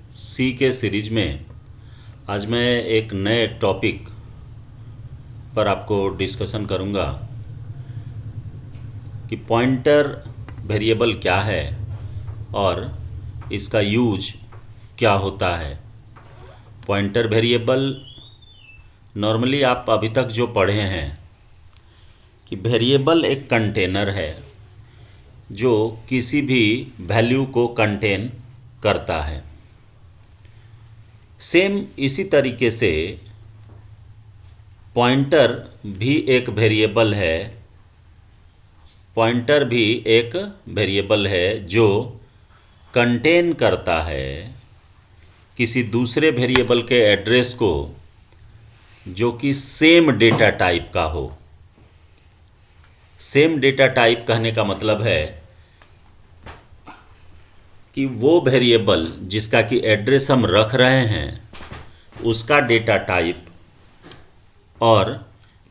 सी के सीरीज में आज मैं एक नए टॉपिक पर आपको डिस्कशन करूंगा कि पॉइंटर वेरिएबल क्या है और इसका यूज क्या होता है। पॉइंटर वेरिएबल नॉर्मली आप अभी तक जो पढ़े हैं कि वेरिएबल एक कंटेनर है जो किसी भी वैल्यू को कंटेन करता है। सेम इसी तरीके से पॉइंटर भी एक वेरिएबल है। पॉइंटर भी एक वेरिएबल है जो कंटेन करता है किसी दूसरे वेरिएबल के एड्रेस को जो कि सेम डेटा टाइप का हो। सेम डेटा टाइप कहने का मतलब है कि वो वेरिएबल जिसका कि एड्रेस हम रख रहे हैं उसका डेटा टाइप और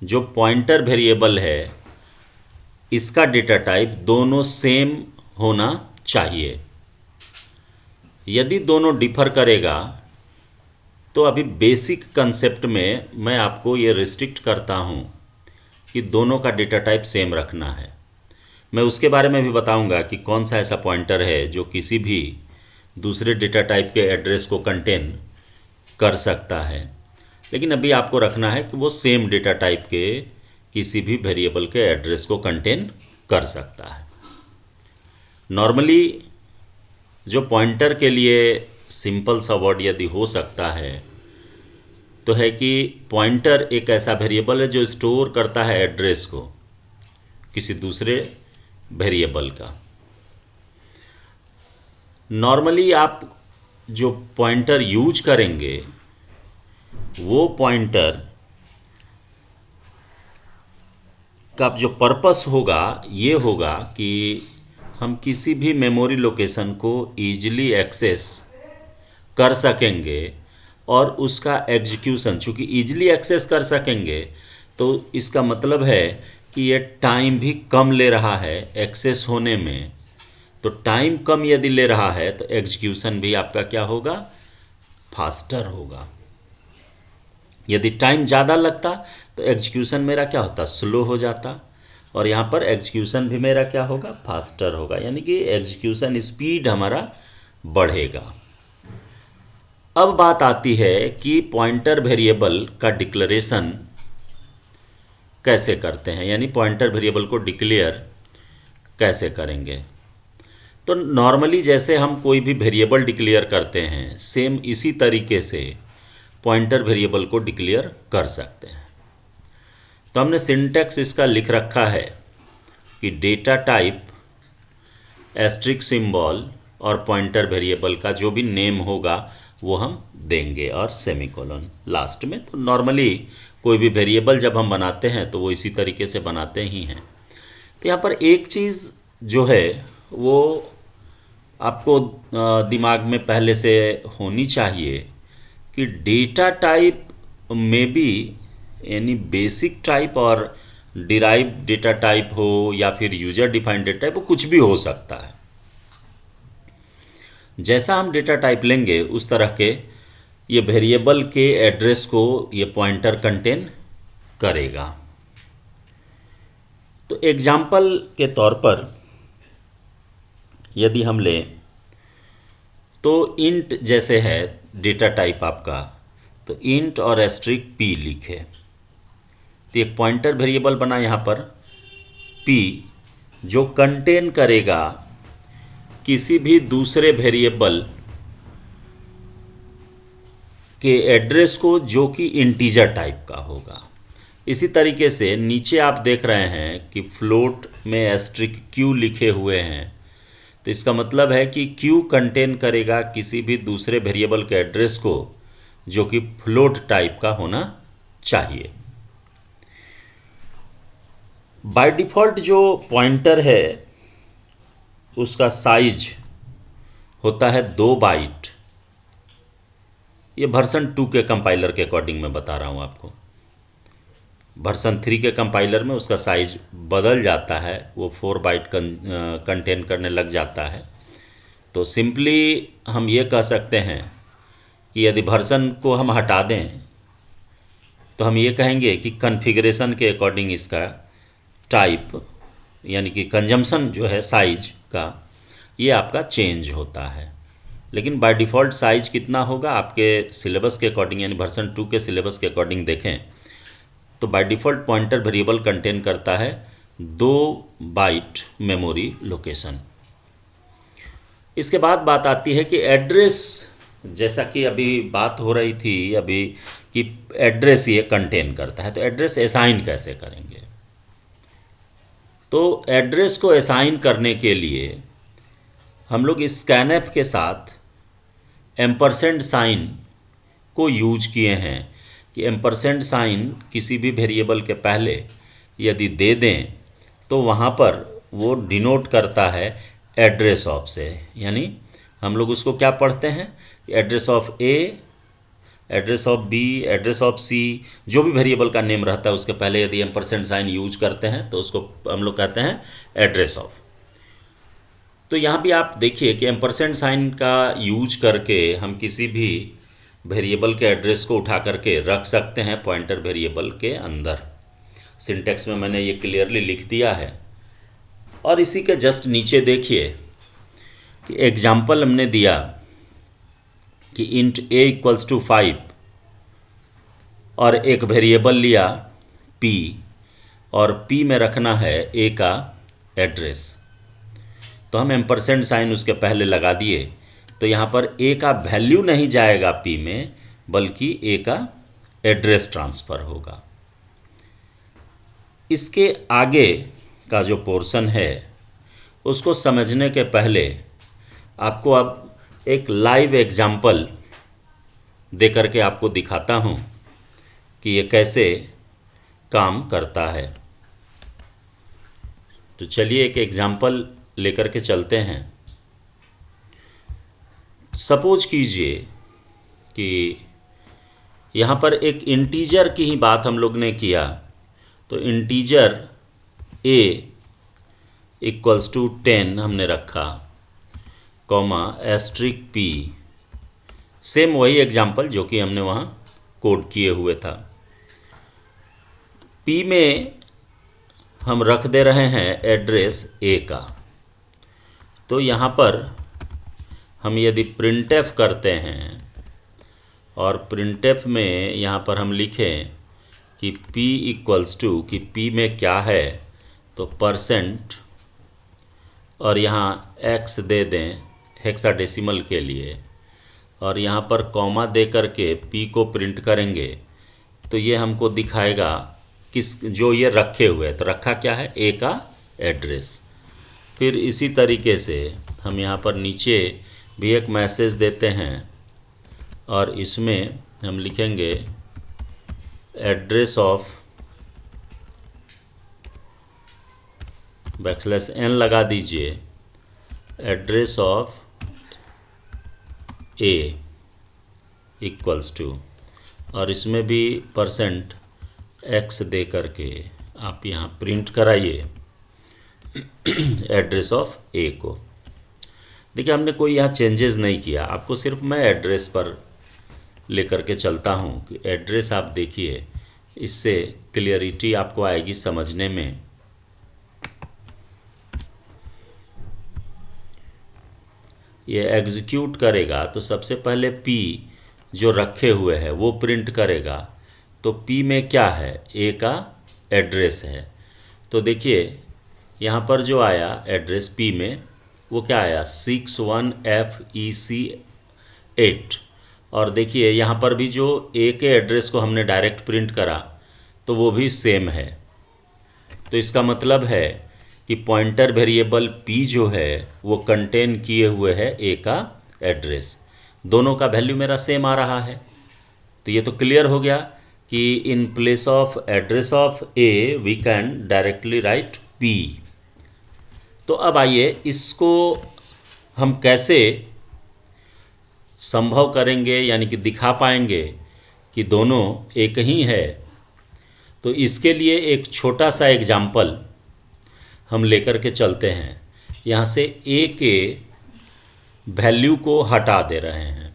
जो पॉइंटर वेरिएबल है इसका डेटा टाइप दोनों सेम होना चाहिए। यदि दोनों डिफर करेगा तो अभी बेसिक कंसेप्ट में मैं आपको ये रिस्ट्रिक्ट करता हूँ कि दोनों का डेटा टाइप सेम रखना है। मैं उसके बारे में भी बताऊंगा कि कौन सा ऐसा पॉइंटर है जो किसी भी दूसरे डेटा टाइप के एड्रेस को कंटेन कर सकता है, लेकिन अभी आपको रखना है कि वो सेम डेटा टाइप के किसी भी वेरिएबल के एड्रेस को कंटेन कर सकता है। नॉर्मली जो पॉइंटर के लिए सिंपल सा वर्ड यदि हो सकता है तो है कि पॉइंटर एक ऐसा वेरिएबल है जो स्टोर करता है एड्रेस को किसी दूसरे वेरिएबल का। नॉर्मली आप जो पॉइंटर यूज करेंगे वो पॉइंटर का जो पर्पस होगा ये होगा कि हम किसी भी मेमोरी लोकेशन को ईजिली एक्सेस कर सकेंगे और उसका एग्जीक्यूशन, चूँकि ईजिली एक्सेस कर सकेंगे तो इसका मतलब है कि ये टाइम भी कम ले रहा है एक्सेस होने में। तो टाइम कम यदि ले रहा है तो एग्जीक्यूशन भी आपका क्या होगा, फास्टर होगा। यदि टाइम ज़्यादा लगता तो एग्जीक्यूशन मेरा क्या होता, स्लो हो जाता, और यहाँ पर एग्जीक्यूशन भी मेरा क्या होगा, फास्टर होगा, यानी कि एग्जीक्यूशन स्पीड हमारा बढ़ेगा। अब बात आती है कि पॉइंटर वेरिएबल का डिक्लेरेशन कैसे करते हैं, यानी पॉइंटर वेरिएबल को डिक्लेयर कैसे करेंगे। तो नॉर्मली जैसे हम कोई भी वेरिएबल डिक्लेयर करते हैं सेम इसी तरीके से पॉइंटर वेरिएबल को डिक्लेयर कर सकते हैं। तो हमने सिंटैक्स इसका लिख रखा है कि डेटा टाइप एस्ट्रिक सिंबल और पॉइंटर वेरिएबल का जो भी नेम होगा वो हम देंगे और सेमीकोलन लास्ट में। तो नॉर्मली कोई भी वेरिएबल जब हम बनाते हैं तो वो इसी तरीके से बनाते ही हैं। तो यहाँ पर एक चीज़ जो है वो आपको दिमाग में पहले से होनी चाहिए कि डेटा टाइप में भी यानी बेसिक टाइप और डिराइव डेटा टाइप हो या फिर यूजर डिफाइंड डेटा टाइप हो, कुछ भी हो सकता है। जैसा हम डेटा टाइप लेंगे उस तरह के ये वेरिएबल के एड्रेस को ये पॉइंटर कंटेन करेगा। तो एग्जाम्पल के तौर पर यदि हम लें तो इंट जैसे है डेटा टाइप आपका, तो इंट और एस्ट्रिक पी लिखे तो एक पॉइंटर वेरिएबल बना यहाँ पर पी जो कंटेन करेगा किसी भी दूसरे वेरिएबल के एड्रेस को जो कि इंटीजर टाइप का होगा। इसी तरीके से नीचे आप देख रहे हैं कि फ्लोट में एस्ट्रिक क्यू लिखे हुए हैं, तो इसका मतलब है कि क्यू कंटेन करेगा किसी भी दूसरे वेरिएबल के एड्रेस को जो कि फ्लोट टाइप का होना चाहिए। बाय डिफ़ॉल्ट जो पॉइंटर है उसका साइज होता है 2 बाइट। ये वर्जन 2 के कंपाइलर के अकॉर्डिंग मैं बता रहा हूँ आपको। वर्जन 3 के कंपाइलर में उसका साइज बदल जाता है, वो 4 बाइट कंटेन करने लग जाता है। तो सिंपली हम ये कह सकते हैं कि यदि वर्जन को हम हटा दें तो हम ये कहेंगे कि कॉन्फ़िगरेशन के अकॉर्डिंग इसका टाइप यानी कि कंजम्पशन जो है साइज का ये आपका चेंज होता है। लेकिन बाय डिफ़ॉल्ट साइज कितना होगा आपके सिलेबस के अकॉर्डिंग, यानी वर्जन 2 के सिलेबस के अकॉर्डिंग देखें तो by default pointer variable contain करता है 2 बाइट मेमोरी लोकेशन। इसके बाद बात आती है कि एड्रेस, जैसा कि अभी बात हो रही थी अभी कि एड्रेस ये कंटेन करता है, तो एड्रेस असाइन कैसे करेंगे। तो एड्रेस को असाइन करने के लिए हम लोग स्कैनएफ के साथ एम्परसेंड साइन को यूज किए हैं कि एम्परसेंड साइन किसी भी वेरिएबल के पहले यदि दे दें तो वहाँ पर वो डिनोट करता है एड्रेस ऑफ से, यानी हम लोग उसको क्या पढ़ते हैं, address of A, address of B, address of C, जो भी वेरिएबल का नेम रहता है उसके पहले यदि एम्परसेंड साइन यूज करते हैं तो उसको हम लोग कहते हैं एड्रेस ऑफ। तो यहाँ भी आप देखिए कि एम्परसेंड साइन का यूज करके हम किसी भी वेरिएबल के एड्रेस को उठा करके रख सकते हैं पॉइंटर वेरिएबल के अंदर। सिंटेक्स में मैंने ये क्लियरली लिख दिया है। और इसी के जस्ट नीचे देखिए कि एग्जाम्पल हमने दिया कि इंट a इक्वल्स टू 5 और एक वेरिएबल लिया p और p में रखना है a का एड्रेस, तो हम एम्परसेंड साइन उसके पहले लगा दिए तो यहाँ पर a का वैल्यू नहीं जाएगा p में बल्कि a का एड्रेस ट्रांसफ़र होगा। इसके आगे का जो पोर्शन है उसको समझने के पहले आपको अब एक लाइव एग्जाम्पल दे करके आपको दिखाता हूँ कि ये कैसे काम करता है। तो चलिए एक एग्जाम्पल लेकर के चलते हैं। सपोज कीजिए कि यहाँ पर एक इंटीजर की ही बात हम लोग ने किया, तो इंटीजर a इक्वल्स टू 10 हमने रखा, कॉमा एस्ट्रिक p, सेम वही एग्जाम्पल जो कि हमने वहाँ कोड किए हुए था। p में हम रख दे रहे हैं एड्रेस a का, तो यहाँ पर हम यदि प्रिंटफ करते हैं और प्रिंटफ में यहाँ पर हम लिखें कि p इक्वल्स टू कि p में क्या है तो परसेंट और यहाँ x दे दें हेक्साडेसिमल के लिए और यहाँ पर कॉमा दे करके p को प्रिंट करेंगे तो ये हमको दिखाएगा किस जो ये रखे हुए है, तो रखा क्या है a का एड्रेस। फिर इसी तरीके से हम यहाँ पर नीचे भी एक मैसेज देते हैं और इसमें हम लिखेंगे एड्रेस ऑफ \n लगा दीजिए, address of a equals to और इसमें भी परसेंट x दे करके आप यहाँ प्रिंट कराइए एड्रेस ऑफ a को। देखिए हमने कोई यहाँ चेंजेस नहीं किया, आपको सिर्फ मैं एड्रेस पर लेकर के चलता हूँ कि एड्रेस आप देखिए, इससे क्लियरिटी आपको आएगी समझने में। ये एग्जीक्यूट करेगा तो सबसे पहले p जो रखे हुए है वो प्रिंट करेगा, तो p में क्या है a का एड्रेस है। तो देखिए यहाँ पर जो आया एड्रेस p में वो क्या आया 61FEC8 और देखिए यहाँ पर भी जो a के एड्रेस को हमने डायरेक्ट प्रिंट करा तो वो भी सेम है। तो इसका मतलब है कि पॉइंटर वेरिएबल p जो है वो कंटेन किए हुए है a का एड्रेस, दोनों का वैल्यू मेरा सेम आ रहा है। तो ये तो क्लियर हो गया कि in place of address of a we can directly write p। तो अब आइए इसको हम कैसे संभव करेंगे, यानी कि दिखा पाएंगे कि दोनों एक ही है। तो इसके लिए एक छोटा सा एग्जाम्पल हम लेकर के चलते हैं। यहाँ से a के वैल्यू को हटा दे रहे हैं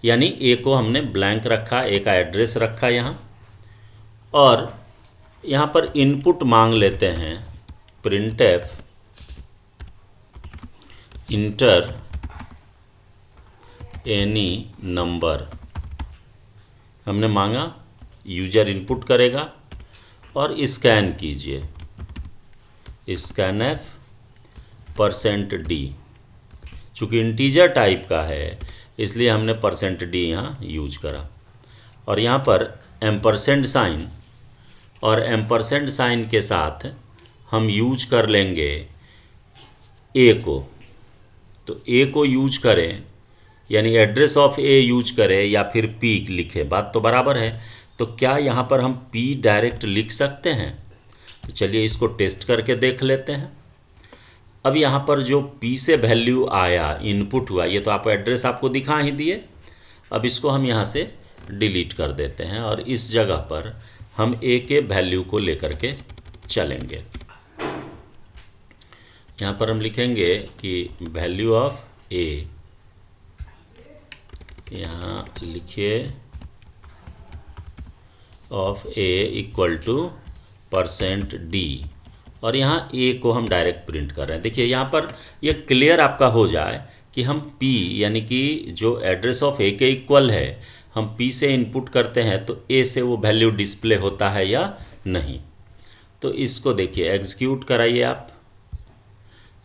यानी ए को हमने ब्लैंक रखा, ए का एड्रेस रखा यहाँ, और यहाँ पर इनपुट मांग लेते हैं printf इंटर एनी नंबर। हमने मांगा, यूजर इनपुट करेगा और स्कैन कीजिए, scanf %d। चूँकि इंटीजर टाइप का है इसलिए हमने %d यहाँ यूज करा, और यहाँ पर एम्परसेंड साइन, और एम्परसेंड साइन के साथ हम यूज कर लेंगे ए को। तो ए को यूज करें यानी एड्रेस ऑफ ए यूज करें या फिर पी लिखे, बात तो बराबर है। तो क्या यहाँ पर हम पी डायरेक्ट लिख सकते हैं? तो चलिए इसको टेस्ट करके देख लेते हैं। अब यहाँ पर जो पी से वैल्यू आया, इनपुट हुआ, ये तो आपको एड्रेस आपको दिखा ही दिए। अब इसको हम यहाँ से डिलीट कर देते हैं और इस जगह पर हम ए के वैल्यू को लेकर के चलेंगे। यहाँ पर हम लिखेंगे कि वैल्यू ऑफ ए, यहाँ लिखिए of a equal to %d, और यहाँ ए को हम डायरेक्ट प्रिंट कर रहे हैं। देखिए यहाँ पर ये क्लियर आपका हो जाए कि हम p यानी कि जो एड्रेस ऑफ ए के इक्वल है, हम p से इनपुट करते हैं तो a से वो वैल्यू डिस्प्ले होता है या नहीं। तो इसको देखिए एग्जीक्यूट कराइए आप।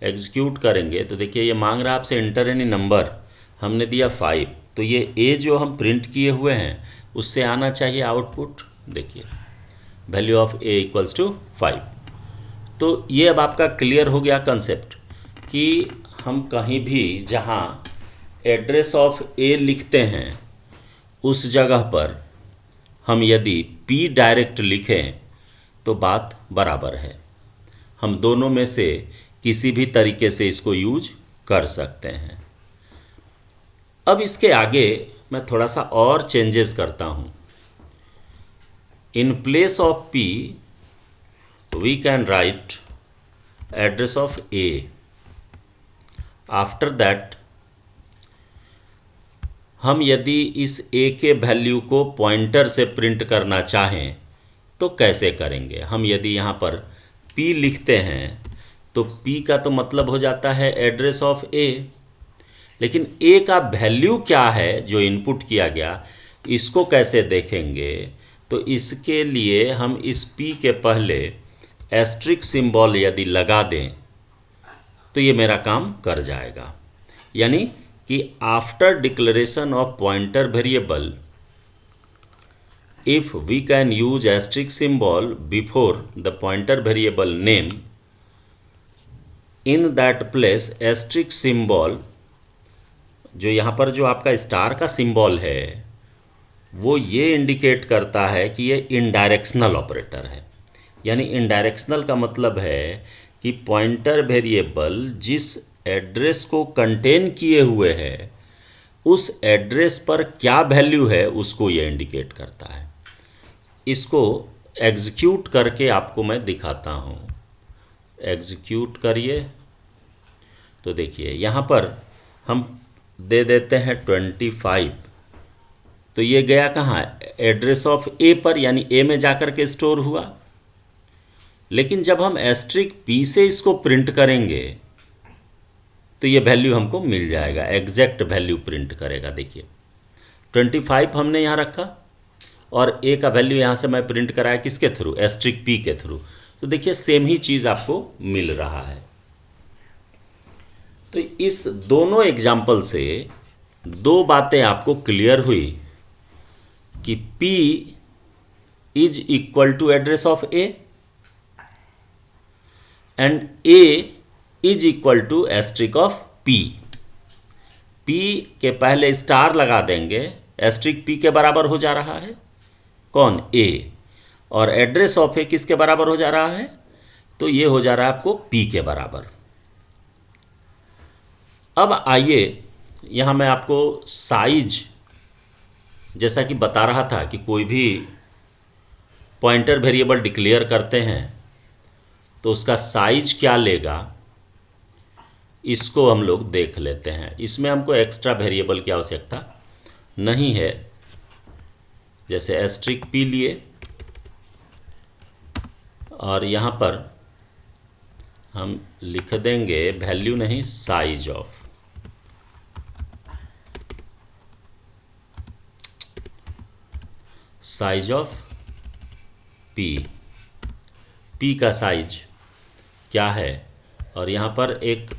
एग्जीक्यूट करेंगे तो देखिए ये मांग रहा है आपसे इंटर एनी नंबर, हमने दिया 5, तो ये a जो हम प्रिंट किए हुए हैं उससे आना चाहिए आउटपुट। देखिए value of a equals to 5। तो ये अब आपका क्लियर हो गया कंसेप्ट कि हम कहीं भी जहाँ एड्रेस ऑफ a लिखते हैं उस जगह पर हम यदि p डायरेक्ट लिखें तो बात बराबर है। हम दोनों में से किसी भी तरीके से इसको यूज कर सकते हैं। अब इसके आगे मैं थोड़ा सा और चेंजेस करता हूँ। In place of p we can write address of a। After that हम यदि इस a के वैल्यू को पॉइंटर से प्रिंट करना चाहें तो कैसे करेंगे? हम यदि यहाँ पर p लिखते हैं तो p का तो मतलब हो जाता है एड्रेस ऑफ a, लेकिन a का वैल्यू क्या है जो इनपुट किया गया, इसको कैसे देखेंगे? तो इसके लिए हम इस p के पहले एस्ट्रिक सिंबल यदि लगा दें तो ये मेरा काम कर जाएगा। यानी कि after declaration of pointer variable if we can use asterisk symbol before the pointer variable name, in that place asterisk symbol, जो यहाँ पर जो आपका स्टार का सिंबल है वो ये इंडिकेट करता है कि ये इनडायरेक्शनल ऑपरेटर है। यानी इनडायरेक्शनल का मतलब है कि पॉइंटर वेरिएबल जिस एड्रेस को कंटेन किए हुए है उस एड्रेस पर क्या वैल्यू है उसको ये इंडिकेट करता है। इसको एग्जीक्यूट करके आपको मैं दिखाता हूँ। एग्जीक्यूट करिए तो देखिए यहाँ पर हम दे देते हैं 25, तो ये गया कहाँ? एड्रेस ऑफ ए पर, यानी ए में जाकर के स्टोर हुआ। लेकिन जब हम एस्ट्रिक p से इसको प्रिंट करेंगे तो ये वैल्यू हमको मिल जाएगा, एग्जैक्ट वैल्यू प्रिंट करेगा। देखिए 25 हमने यहाँ रखा और a का वैल्यू यहाँ से मैं प्रिंट कराया किसके थ्रू? एस्ट्रिक p के थ्रू। तो देखिए सेम ही चीज़ आपको मिल रहा है। तो इस दोनों एग्जाम्पल से दो बातें आपको क्लियर हुई कि p is equal to address of a and a is equal to asterisk of p। p के पहले स्टार लगा देंगे, एस्ट्रिक p के बराबर हो जा रहा है कौन? a, और एड्रेस ऑफ a किसके बराबर हो जा रहा है? तो ये हो जा रहा है आपको p के बराबर। अब आइए यहाँ मैं आपको साइज, जैसा कि बता रहा था कि कोई भी पॉइंटर वेरिएबल डिक्लेयर करते हैं तो उसका साइज क्या लेगा, इसको हम लोग देख लेते हैं। इसमें हमको एक्स्ट्रा वेरिएबल की आवश्यकता नहीं है, जैसे एस्ट्रिक पी लिए और यहाँ पर हम लिख देंगे वैल्यू नहीं, size of. Size of P का साइज क्या है, और यहाँ पर एक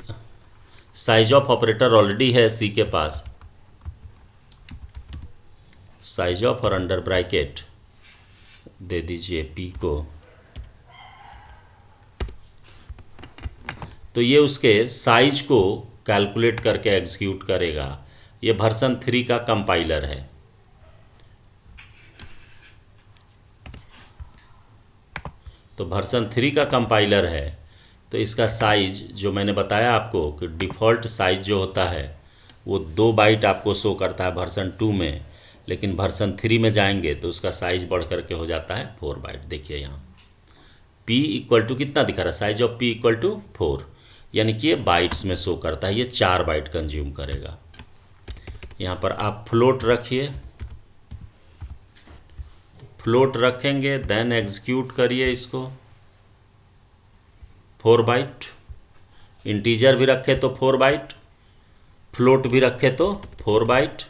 साइज ऑफ ऑपरेटर ऑलरेडी है सी के पास, साइज ऑफ और अंडर ब्रैकेट दे दीजिए पी को। तो ये उसके साइज को कैलकुलेट करके एग्जीक्यूट करेगा। ये वर्जन 3 का कंपाइलर है। तो वर्जन 3 का कंपाइलर है, तो इसका साइज जो मैंने बताया आपको कि डिफ़ॉल्ट साइज जो होता है वो 2 बाइट आपको शो करता है वर्जन 2 में, लेकिन वर्जन 3 में जाएंगे तो उसका साइज बढ़ करके हो जाता है 4 बाइट। देखिए यहाँ p इक्वल टू कितना दिखा रहा है, size of p equal to 4, यानी कि ये बाइट्स में शो करता है, ये 4 बाइट कंज्यूम करेगा। यहाँ पर आप फ्लोट रखिए, फ्लोट रखेंगे देन एग्जीक्यूट करिए इसको 4 बाइट, इंटीजर भी रखे तो 4 बाइट, फ्लोट भी रखे तो 4 बाइट,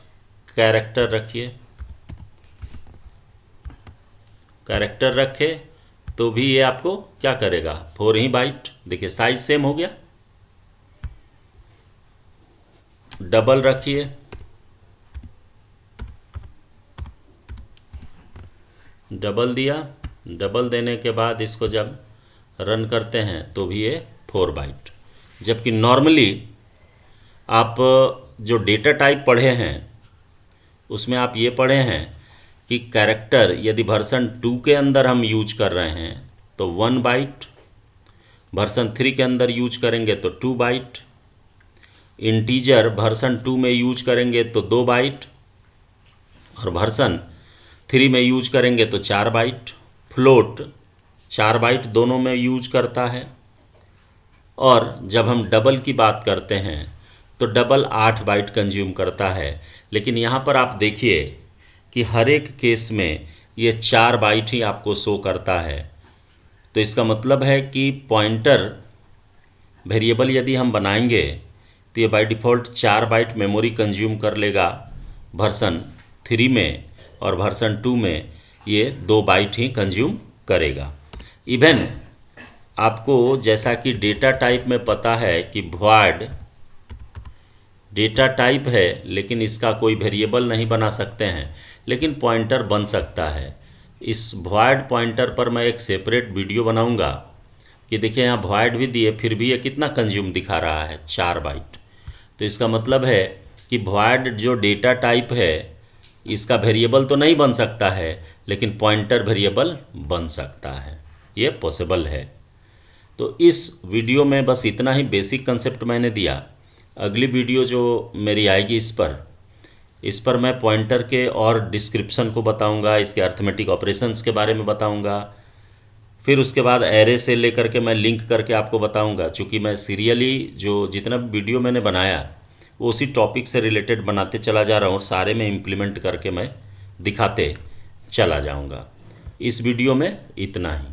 कैरेक्टर रखिए, कैरेक्टर रखे तो भी ये आपको क्या करेगा 4 ही बाइट। देखिए साइज सेम हो गया। डबल रखिए, डबल दिया, डबल देने के बाद इसको जब रन करते हैं तो भी ये 4 बाइट। जबकि नॉर्मली आप जो डेटा टाइप पढ़े हैं उसमें आप ये पढ़े हैं कि कैरेक्टर यदि वर्जन 2 के अंदर हम यूज कर रहे हैं तो 1 बाइट, वर्जन 3 के अंदर यूज करेंगे तो 2 बाइट, इंटीजर वर्जन 2 में यूज करेंगे तो 2 बाइट, और वर्जन 3 में यूज करेंगे तो 4 बाइट। फ्लोट 4 बाइट दोनों में यूज करता है। और जब हम डबल की बात करते हैं तो डबल 8 बाइट कंज्यूम करता है। लेकिन यहाँ पर आप देखिए कि हर एक केस में ये 4 बाइट ही आपको शो करता है। तो इसका मतलब है कि पॉइंटर वेरिएबल यदि हम बनाएंगे तो ये by default 4 byte memory consume कर लेगा वर्जन 3 में, और वर्जन 2 में ये 2 बाइट ही कंज्यूम करेगा। इवन आपको जैसा कि डेटा टाइप में पता है कि वॉइड डेटा टाइप है, लेकिन इसका कोई वेरिएबल नहीं बना सकते हैं, लेकिन पॉइंटर बन सकता है। इस वॉइड पॉइंटर पर मैं एक सेपरेट वीडियो बनाऊंगा कि देखिए यहाँ वॉइड भी दिए फिर भी ये कितना कंज्यूम दिखा रहा है 4 बाइट। तो इसका मतलब है कि वॉइड जो डेटा टाइप है इसका वेरिएबल तो नहीं बन सकता है, लेकिन पॉइंटर वेरिएबल बन सकता है, ये पॉसिबल है। तो इस वीडियो में बस इतना ही बेसिक कंसेप्ट मैंने दिया। अगली वीडियो जो मेरी आएगी इस पर मैं पॉइंटर के और डिस्क्रिप्शन को बताऊंगा, इसके अर्थमेटिक ऑपरेशंस के बारे में बताऊंगा। फिर उसके बाद एरे से लेकर के मैं लिंक करके आपको बताऊंगा। चूँकि मैं सीरियली जो जितना वीडियो मैंने बनाया वो उसी टॉपिक से रिलेटेड बनाते चला जा रहा हूँ और सारे में इम्प्लीमेंट करके मैं दिखाते चला जाऊँगा। इस वीडियो में इतना ही।